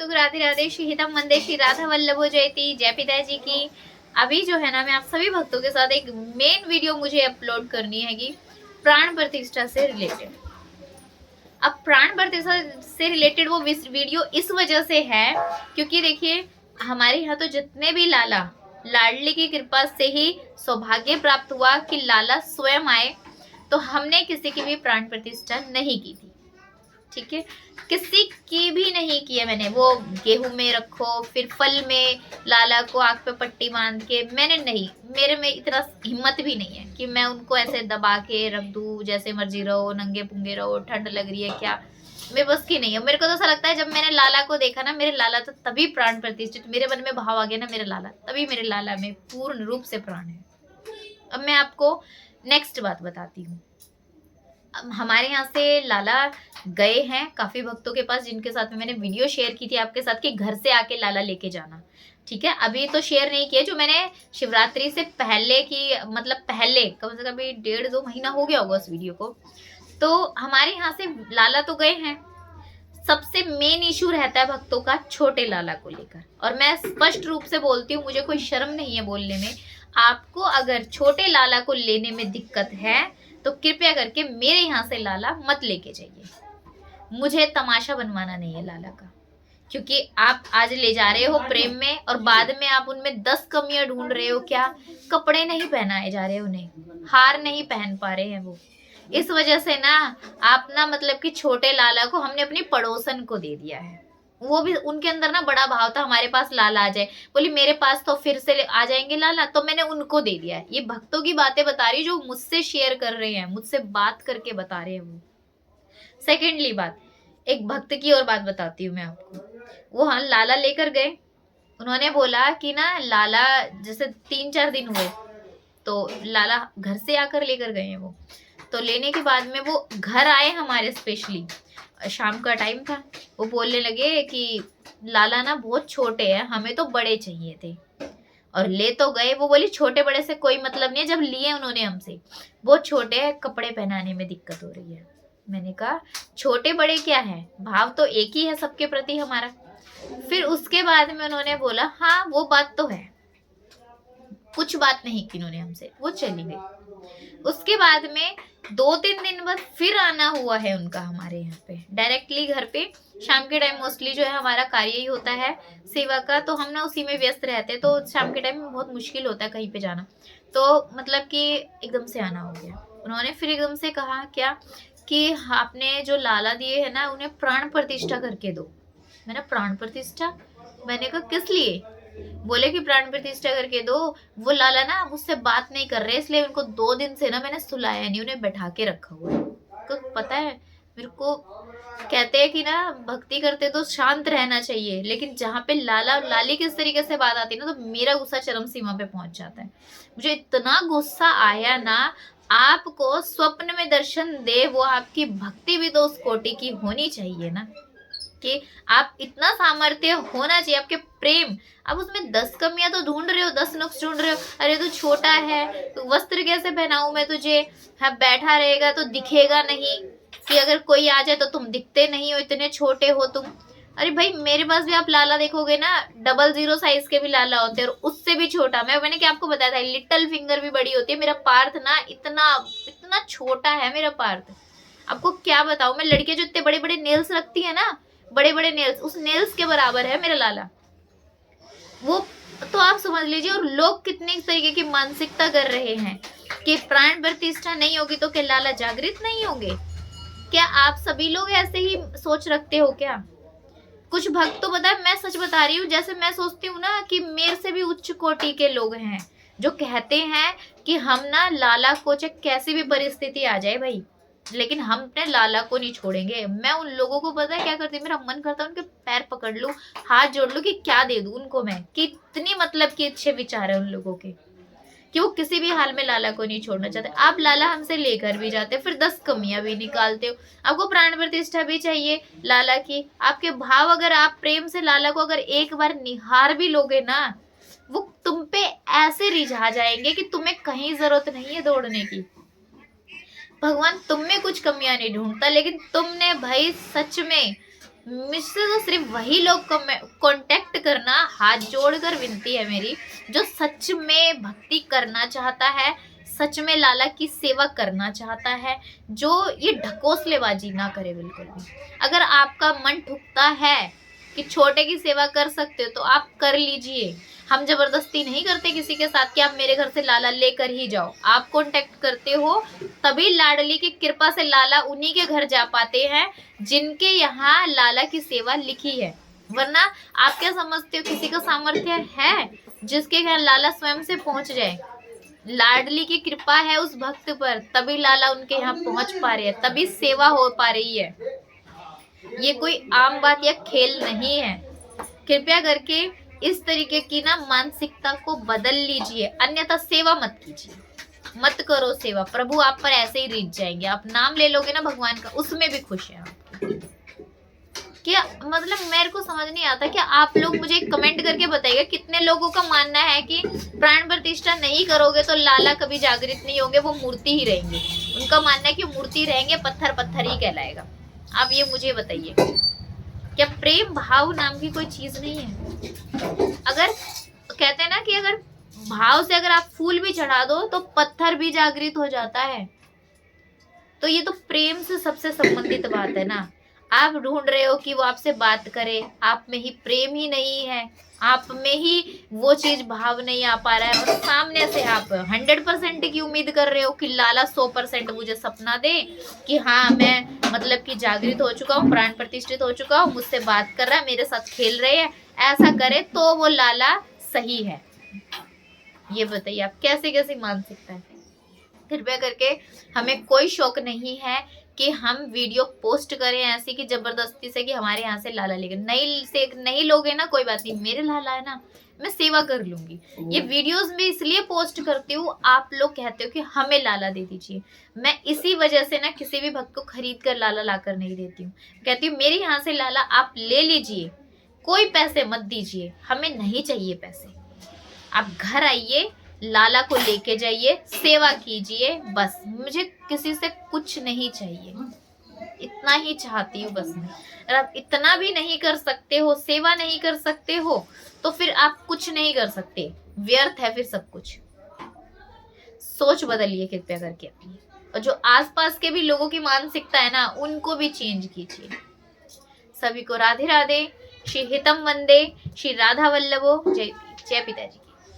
भक्तों को राधे राधे। श्री हितम वंदे श्री राधा वल्लभो जयती। जय पिताजी की। अभी जो है ना, मैं आप सभी भक्तों के साथ एक मेन वीडियो मुझे अपलोड करनी है कि प्राण प्रतिष्ठा से रिलेटेड। अब प्राण प्रतिष्ठा से रिलेटेड वो वीडियो इस वजह से है क्योंकि देखिए, हमारे यहाँ तो जितने भी लाला लाडली की कृपा से ही सौभाग्य प्राप्त हुआ कि लाला स्वयं आए, तो हमने किसी की भी प्राण प्रतिष्ठा नहीं की थी। ठीक है, किसी की भी नहीं की है मैंने। वो गेहूं में रखो, फिर फल में लाला को आंख पे पट्टी बांध के, मैंने नहीं, मेरे में इतना हिम्मत भी नहीं है कि मैं उनको ऐसे दबा के रख दूं, जैसे मर्जी रहो, नंगे पुंगे रहो, ठंड लग रही है क्या, मेरे बस की नहीं है। मेरे को तो ऐसा लगता है, जब मैंने लाला को देखा ना, मेरे लाला तो तभी प्राण प्रतिष्ठित, मेरे मन में भाव आ गया ना, मेरे लाला, तभी मेरे लाला में पूर्ण रूप से प्राण है। अब मैं आपको नेक्स्ट बात बताती हूँ। हमारे यहाँ से लाला गए हैं काफी भक्तों के पास, जिनके साथ में मैंने वीडियो शेयर की थी आपके साथ कि घर से आके लाला लेके जाना। ठीक है, अभी तो शेयर नहीं किया, जो मैंने शिवरात्रि से पहले की, मतलब पहले कम से कम 1.5-2 महीना हो गया होगा उस वीडियो को। तो हमारे यहाँ से लाला तो गए हैं। सबसे मेन इशू रहता है भक्तों का छोटे लाला को लेकर, और मैं स्पष्ट रूप से बोलती हूँ, मुझे कोई शर्म नहीं है बोलने में। आपको अगर छोटे लाला को लेने में दिक्कत है तो कृपया करके मेरे यहाँ से लाला मत लेके जाइए। मुझे तमाशा बनवाना नहीं है लाला का, क्योंकि आप आज ले जा रहे हो प्रेम में और बाद में आप उनमें 10 कमियां ढूंढ रहे हो। क्या कपड़े नहीं पहनाए जा रहे, उन्हें हार नहीं पहन पा रहे हैं वो, इस वजह से ना आप ना, मतलब कि छोटे लाला को हमने अपनी पड़ोसन को दे दिया है। वो भी उनके अंदर ना बड़ा भाव था, हमारे पास लाला आ जाए, बोली मेरे पास तो फिर से आ जाएंगे लाला, तो मैंने उनको दे दिया है। ये भक्तों की बातें बता रही, जो मुझसे शेयर कर रहे हैं, मुझसे बात करके बता रहे हैं वो। सेकेंडली बात, एक भक्त की और बात बताती हूँ मैं आपको। वो हाँ लाला लेकर गए, उन्होंने बोला कि ना लाला, जैसे 3-4 दिन हुए तो लाला घर से आकर लेकर गए हैं वो। तो लेने के बाद में वो घर आए हमारे, स्पेशली शाम का टाइम था। वो बोलने लगे कि लाला ना बहुत छोटे हैं, हमें तो बड़े चाहिए थे, और ले तो गए। वो बोली छोटे बड़े से कोई मतलब नहीं है, जब लिए उन्होंने हमसे, बहुत छोटे हैं, कपड़े पहनाने में दिक्कत हो रही है। मैंने कहा छोटे बड़े क्या है, भाव तो एक ही है सबके प्रति हमारा। फिर उसके बाद में उन्होंने बोला हाँ वो बात तो है, कुछ बात नहीं की उन्होंने हमसे, वो चली गई। उसके बाद में 2-3 दिन बाद फिर आना हुआ है उनका हमारे यहाँ पे, डायरेक्टली घर पे। शाम के टाइम मोस्टली जो है हमारा कार्य ही होता है सेवा का, तो हम ना उसी में व्यस्त रहते हैं, तो शाम के टाइम में बहुत मुश्किल होता है कहीं पे जाना। तो मतलब कि एकदम से आना हो गया। उन्होंने फिर एकदम से कहा क्या कि आपने जो लाला दिए है ना, उन्हें प्राण प्रतिष्ठा करके दो। मैंने प्राण प्रतिष्ठा, मैंने कहा किस लिए? बोले कि प्राण प्रतिष्ठा करके दो। वो लाला ना मुझसे बात नहीं कर रहे, इसलिए उनको 2 दिन से ना मैंने सुलाया नहीं, उन्हें बैठा के रखा हुआ है। तो पता है मेरे को, कहते हैं कि ना भक्ति करते तो शांत रहना चाहिए, लेकिन जहाँ पे लाला और लाली किस तरीके से बात आती है ना, तो मेरा गुस्सा चरम सीमा पे पहुंच जाता है। मुझे इतना गुस्सा आया ना, आपको स्वप्न में दर्शन दे वो आपकी भक्ति भी तो उस कोटि की होनी चाहिए ना, कि आप इतना सामर्थ्य होना चाहिए, आपके प्रेम। अब उसमें 10 कमियां तो ढूंढ रहे हो, 10 नुक्स ढूंढ रहे हो। अरे तू छोटा है, तो वस्त्र कैसे पहनाऊं मैं तुझे, हाँ बैठा रहेगा तो दिखेगा नहीं, कि अगर कोई आ जाए तो तुम दिखते नहीं हो, इतने छोटे हो तुम। अरे भाई मेरे पास भी आप लाला देखोगे ना, 00 साइज के भी लाला होते हैं, और उससे भी छोटा। मैंने क्या आपको बताया था, लिटिल फिंगर भी बड़ी होती है। मेरा पार्थ ना इतना इतना छोटा है मेरा पार्थ, आपको क्या बताऊं मैं। लड़कियां जो इतने बड़े बड़े नेल्स रखती है ना, बड़े बड़े नेल्स, उस नेल्स के बराबर है मेरा लाला वो। तो आप समझ लीजिए, और लोग कितने तरीके की मानसिकता कर रहे हैं कि प्राण प्रतिष्ठा नहीं होगी तो क्या लाला जागृत नहीं होंगे? क्या आप सभी लोग ऐसे ही सोच रखते हो क्या? कुछ भक्त तो पता है, मैं सच बता रही हूँ, जैसे मैं सोचती हूँ ना कि मेरे से भी उच्च कोटि के लोग हैं जो कहते हैं कि हम ना लाला को चाहे कैसी भी परिस्थिति आ जाए भाई, लेकिन हम अपने लाला को नहीं छोड़ेंगे। मैं उन लोगों को पता है क्या करती हूँ, मेरा मन करता है उनके पैर पकड़ लूं, हाथ जोड़ लूं, कि क्या दे दूं उनको मैं, कितनी मतलब कि अच्छे विचार है उन लोगों के, कि वो किसी भी हाल में लाला को नहीं छोड़ना चाहते। आप लाला हमसे लेकर भी जाते, फिर 10 कमियां भी निकालते हो। आपको प्राण प्रतिष्ठा भी चाहिए लाला की, आपके भाव, अगर आप प्रेम से लाला को अगर एक बार निहार भी लोगे ना, वो तुम पे ऐसे रिझा जाएंगे कि तुम्हें कहीं जरूरत नहीं है दौड़ने की। भगवान तुम में कुछ कमियां नहीं ढूंढता, लेकिन तुमने भाई सच में मुझसे तो सिर्फ वही लोग कांटेक्ट करना, हाथ जोड़कर विनती है मेरी, जो सच में भक्ति करना चाहता है, सच में लाला की सेवा करना चाहता है, जो ये ढकोसलेबाजी ना करे बिल्कुल भी। अगर आपका मन ठुकता है कि छोटे की सेवा कर सकते हो तो आप कर लीजिए। हम जबरदस्ती नहीं करते किसी के साथ कि आप मेरे घर से लाला लेकर ही जाओ। आप कांटेक्ट करते हो तभी लाडली की कृपा से लाला उन्हीं के घर जा पाते हैं जिनके यहाँ लाला की सेवा लिखी है। वरना आप क्या समझते हो किसी का सामर्थ्य है जिसके घर लाला स्वयं से पहुंच जाए? लाडली की कृपा है उस भक्त पर, तभी लाला उनके यहाँ पहुंच पा रहे हैं, तभी सेवा हो पा रही है। ये कोई आम बात या खेल नहीं है। कृपया करके इस तरीके की ना मानसिकता को बदल लीजिए, अन्यथा सेवा मत कीजिए, मत करो सेवा। प्रभु आप पर ऐसे ही रीझ जाएंगे। आप नाम ले लोगे ना भगवान का, उसमें भी खुश है आप। क्या मतलब मेरे को समझ नहीं आता। क्या आप लोग मुझे कमेंट करके बताइएगा कितने लोगों का मानना है कि प्राण प्रतिष्ठा नहीं करोगे तो लाला कभी जागृत नहीं होंगे, वो मूर्ति ही रहेंगे। उनका मानना है कि मूर्ति रहेंगे, पत्थर पत्थर ही कहलाएगा। आप ये मुझे बताइए, क्या प्रेम भाव नाम की कोई चीज नहीं है? अगर कहते हैं ना कि अगर भाव से अगर आप फूल भी चढ़ा दो तो पत्थर भी जागृत हो जाता है। तो ये तो प्रेम से सबसे संबंधित बात है ना। आप ढूंढ रहे हो कि वो आपसे बात करे, आप में ही प्रेम ही नहीं है, आप में ही वो चीज भाव नहीं आ पा रहा है, और सामने से आप 100% की उम्मीद कर रहे हो कि लाला 100% मुझे सपना दे कि हाँ मैं मतलब कि जागृत हो चुका हूँ, प्राण प्रतिष्ठित हो चुका हूँ, मुझसे बात कर रहा है, मेरे साथ खेल रहे हैं, ऐसा करे तो वो लाला सही है। ये बताइए आप कैसे कैसी मानसिकता है। कृपया करके हमें कोई शौक नहीं है कि हम वीडियो पोस्ट करें ऐसी कि जबरदस्ती से कि हमारे यहाँ से लाला लेके नहीं लोगे ना, कोई बात नहीं, मेरे लाला है ना, मैं सेवा कर लूंगी। ये वीडियोस में इसलिए पोस्ट करती हूँ, आप लोग कहते हो कि हमें लाला दे दीजिए, मैं इसी वजह से ना किसी भी भक्त को खरीद कर लाला लाकर नहीं देती हूँ। कहती हूँ मेरे यहाँ से लाला आप ले लीजिए, कोई पैसे मत दीजिए, हमें नहीं चाहिए पैसे। आप घर आइए, लाला को लेके जाइए, सेवा कीजिए, बस मुझे किसी से कुछ नहीं चाहिए, इतना ही चाहती हूँ बस मैं। अगर आप इतना भी नहीं कर सकते हो, सेवा नहीं कर सकते हो, तो फिर आप कुछ नहीं कर सकते, व्यर्थ है फिर सब कुछ। सोच बदलिए कृपया करके अपनी, और जो आसपास के भी लोगों की मानसिकता है ना उनको भी चेंज कीजिए। सभी को राधे राधे, श्री हितम वंदे, श्री राधा वल्लभो जयती। जय पिताजी।